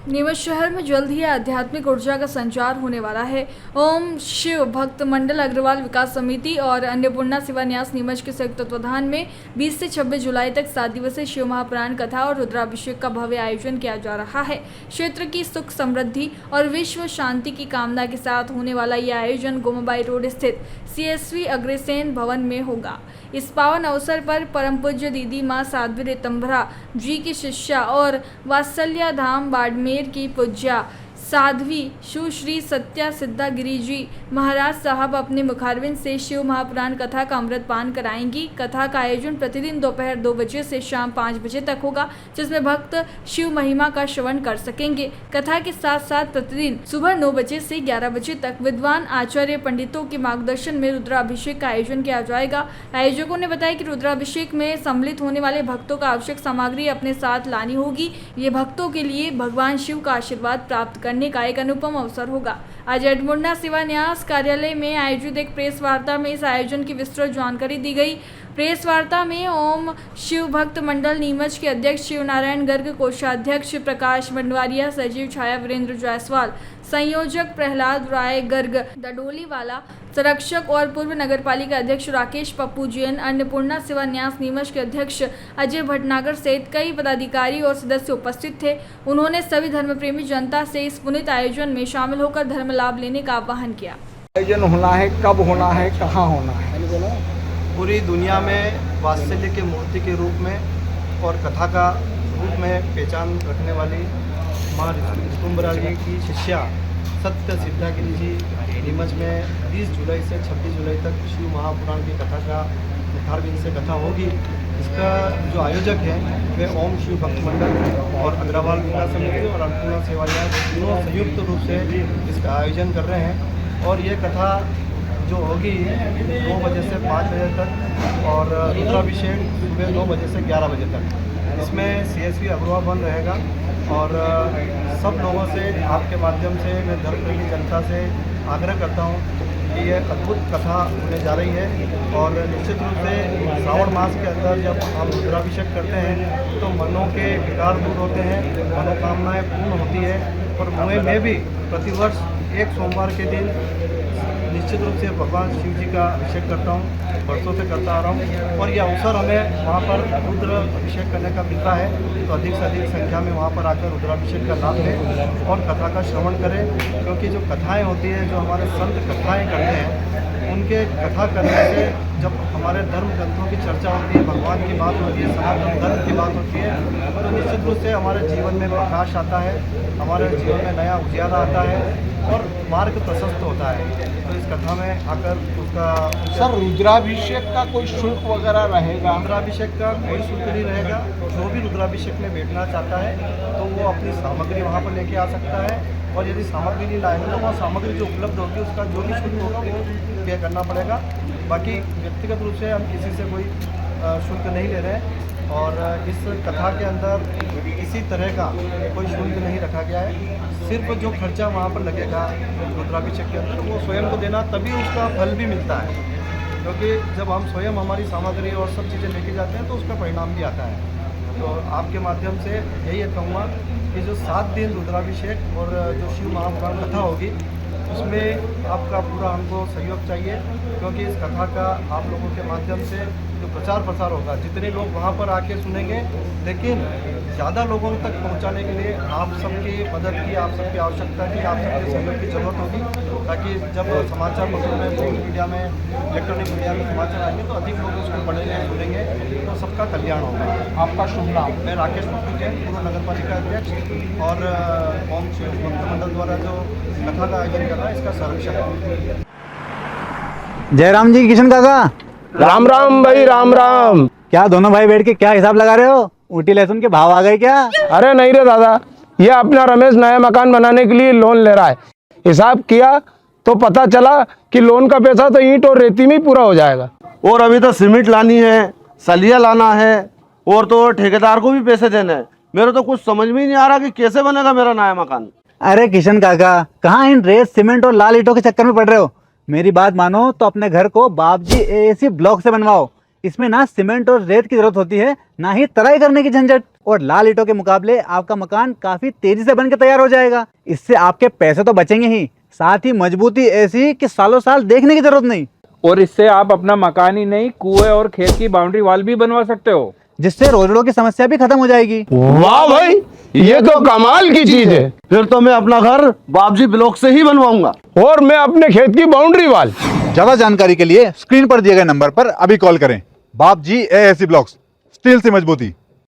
नीमच शहर में जल्द ही आध्यात्मिक ऊर्जा का संचार होने वाला है। ओम शिव भक्त मंडल अग्रवाल विकास समिति और अन्नपूर्णा शिवान्यास नीमच के संयुक्त तत्वाधान में 20 से 26 जुलाई तक 7 दिवसीय शिव महापुराण कथा और रुद्राभिषेक का भव्य आयोजन किया जा रहा है। क्षेत्र की सुख समृद्धि और विश्व शांति की कामना के साथ होने वाला यह आयोजन गोमाबाई रोड स्थित CSV अग्रसेन भवन में होगा। इस पावन अवसर पर परम पूज्य दीदी माँ साध्वी ऋतंभरा जी की शिष्या और वात्सल्या धाम बाड़मेर की पूज्या साध्वी सुश्री सत्या सिद्धा गिरी जी महाराज साहब अपने मुखारविंद से शिव महापुराण कथा का अमृत पान कराएंगी। कथा का आयोजन प्रतिदिन दोपहर 2 बजे से शाम 5 बजे तक होगा, जिसमें भक्त शिव महिमा का श्रवण कर सकेंगे। कथा के साथ साथ प्रतिदिन सुबह 9 बजे से 11 बजे तक विद्वान आचार्य पंडितों के मार्गदर्शन में रुद्राभिषेक का आयोजन किया जाएगा। आयोजकों ने बताया कि रुद्राभिषेक में सम्मिलित होने वाले भक्तों का आवश्यक सामग्री अपने साथ लानी होगी। ये भक्तों के लिए भगवान शिव का आशीर्वाद प्राप्त करने का एक अनुपम अवसर होगा। आज अन्नपूर्णा शिवान्यास कार्यालय में आयोजित एक प्रेस वार्ता में इस आयोजन की विस्तृत जानकारी दी गई। प्रेस वार्ता में ओम शिव भक्त मंडल नीमच के अध्यक्ष शिव नारायण गर्ग, कोषाध्यक्ष प्रकाश मंडवारिया, सचिव छाया वीरेंद्र जायसवाल, संयोजक प्रहलाद राय गर्ग दडोलीवाला, संरक्षक और पूर्व नगरपालिका अध्यक्ष राकेश पप्पू जैन, अन्नपूर्णा शिवान्यास नीमच के अध्यक्ष अजय भटनागर सहित कई पदाधिकारी और सदस्य उपस्थित थे। उन्होंने सभी धर्मप्रेमी जनता से इस पुनीत आयोजन में शामिल होकर धर्म लाभ लेने का आह्वान किया। आयोजन होना है, कब होना है, कहाँ होना है? पूरी दुनिया में वात्सल्य के मूर्ति के रूप में और कथा का रूप में पहचान रखने वाली माँ ऋतुंभरा जी की शिष्या सत्य सिद्धागिरी जी नीमच में 20 जुलाई से 26 जुलाई तक शिव महापुराण की कथा का मुखारविंद से कथा होगी। इसका जो आयोजक है वे ओम शिव भक्त मंडल और अग्रवाल विकास समिति और अन्नपूर्णा शिवान्यास तीनों संयुक्त रूप से इसका आयोजन कर रहे हैं। और ये कथा जो होगी 2 बजे से 5 बजे तक और रुद्राभिषेक सुबह 9 बजे से 11 बजे तक। इसमें CSV अग्रवाल बन रहेगा और सब लोगों से आपके माध्यम से मैं धर्मप्रेमी जनता से आग्रह करता हूँ कि ये अद्भुत कथा होने जा रही है। और निश्चित रूप से श्रावण मास के अंदर जब हम रुद्राभिषेक करते हैं तो मनों के विकार दूर होते हैं, मनोकामनाएँ पूर्ण होती है। और मैं भी प्रतिवर्ष एक सोमवार के दिन निश्चित रूप से भगवान शिव जी का अभिषेक करता हूँ, वर्षों से करता आ रहा हूँ। और यह अवसर हमें वहाँ पर रुद्र अभिषेक करने का मिलता है तो अधिक से अधिक संख्या में वहाँ पर आकर रुद्राभिषेक का लाभ लें और कथा का श्रवण करें। क्योंकि जो कथाएँ होती हैं, जो हमारे संत कथाएँ करते हैं, उनके कथा करने से जब हमारे धर्म ग्रंथों की चर्चा होती है, भगवान की बात होती है, सनातन धर्म की बात होती है, तो निश्चित रूप से हमारे जीवन में प्रकाश आता है, हमारे जीवन में नया उजियारा आता है और मार्ग प्रशस्त होता है। तो इस कथा में आकर उसका सर, रुद्राभिषेक का कोई शुल्क वगैरह रहेगा? रुद्राभिषेक का कोई शुल्क नहीं रहेगा। जो भी रुद्राभिषेक में बैठना चाहता है तो वो अपनी सामग्री वहाँ पर लेके आ सकता है। और यदि सामग्री नहीं लाएंगे तो वहाँ सामग्री जो उपलब्ध होगी उसका जो भी शुल्क होगा वो पे करना पड़ेगा। बाकी व्यक्तिगत रूप से हम किसी से कोई शुल्क नहीं ले रहे हैं। और इस कथा के अंदर किसी तरह का कोई शुल्क नहीं रखा गया है। सिर्फ जो खर्चा वहाँ पर लगेगा रुद्राभिषेक के अंदर वो स्वयं को देना, तभी उसका फल भी मिलता है। क्योंकि जब हम स्वयं हमारी सामग्री और सब चीज़ें लेके जाते हैं तो उसका परिणाम भी आता है। तो आपके माध्यम से यही कहूँगा कि जो 7 दिन रुद्राभिषेक और जो शिव महापुराण कथा होगी उसमें आपका पूरा हमको सहयोग चाहिए। क्योंकि इस कथा का आप लोगों के माध्यम से जो प्रचार प्रसार होगा, जितने लोग वहाँ पर आके सुनेंगे, लेकिन ज़्यादा लोगों तक पहुँचाने के लिए आप सबकी मदद की, आप सबकी आवश्यकता की, आप सबके सहयोग की ज़रूरत होगी। ताकि जब समाचार पत्रों में, प्रिंट मीडिया में, इलेक्ट्रॉनिक मीडिया में समाचार आएंगे तो अधिक लोग उसको पढ़ेंगे, सुनेंगे, तो सबका कल्याण होगा। आपका शुभ नाम? मैं राकेश पप्पू जैन, पूर्व नगरपालिका अध्यक्ष और ओम शिव भक्त मंडल द्वारा जो कथा का आयोजन कर रहा है इसका संरक्षक है। जयराम जी, किशन काका, राम राम भाई, राम राम। क्या दोनों भाई बैठ के क्या हिसाब लगा रहे हो? ऊटी लहसुन के भाव आ गए क्या? अरे नहीं रे दादा, ये अपना रमेश नया मकान बनाने के लिए लोन ले रहा है। हिसाब किया तो पता चला कि लोन का पैसा तो ईंट और रेती में ही पूरा हो जाएगा। और अभी तो सीमेंट लानी है, सलिया लाना है और तो ठेकेदार को भी पैसे देने हैं। मेरे तो कुछ समझ में ही नहीं आ रहा कि कैसे बनेगा मेरा नया मकान। अरे किशन काका, कहाँ इन रेत सीमेंट और लाल ईंटों के चक्कर में पड़ रहे हो? मेरी बात मानो तो अपने घर को बाबजी AAC ब्लॉक से बनवाओ। इसमें ना सीमेंट और रेत की जरूरत होती है, ना ही तराई करने की झंझट। और लाल ईंटों के मुकाबले आपका मकान काफी तेजी से बनकर तैयार हो जाएगा। इससे आपके पैसे तो बचेंगे ही, साथ ही मजबूती ऐसी कि सालों साल देखने की जरूरत नहीं। और इससे आप अपना मकान ही नहीं, कुएं और खेत की बाउंड्री वॉल भी बनवा सकते हो, जिससे रोजड़ों की समस्या भी खत्म हो जाएगी। वाह भाई, ये तो कमाल की चीज है। फिर तो मैं अपना घर बाबजी ब्लॉक से ही बनवाऊंगा। और मैं अपने खेत की बाउंड्री वाल। ज्यादा जानकारी के लिए स्क्रीन पर दिए गए नंबर पर अभी कॉल करें। बाप जी AAC ब्लॉक्स, स्टील से मजबूती।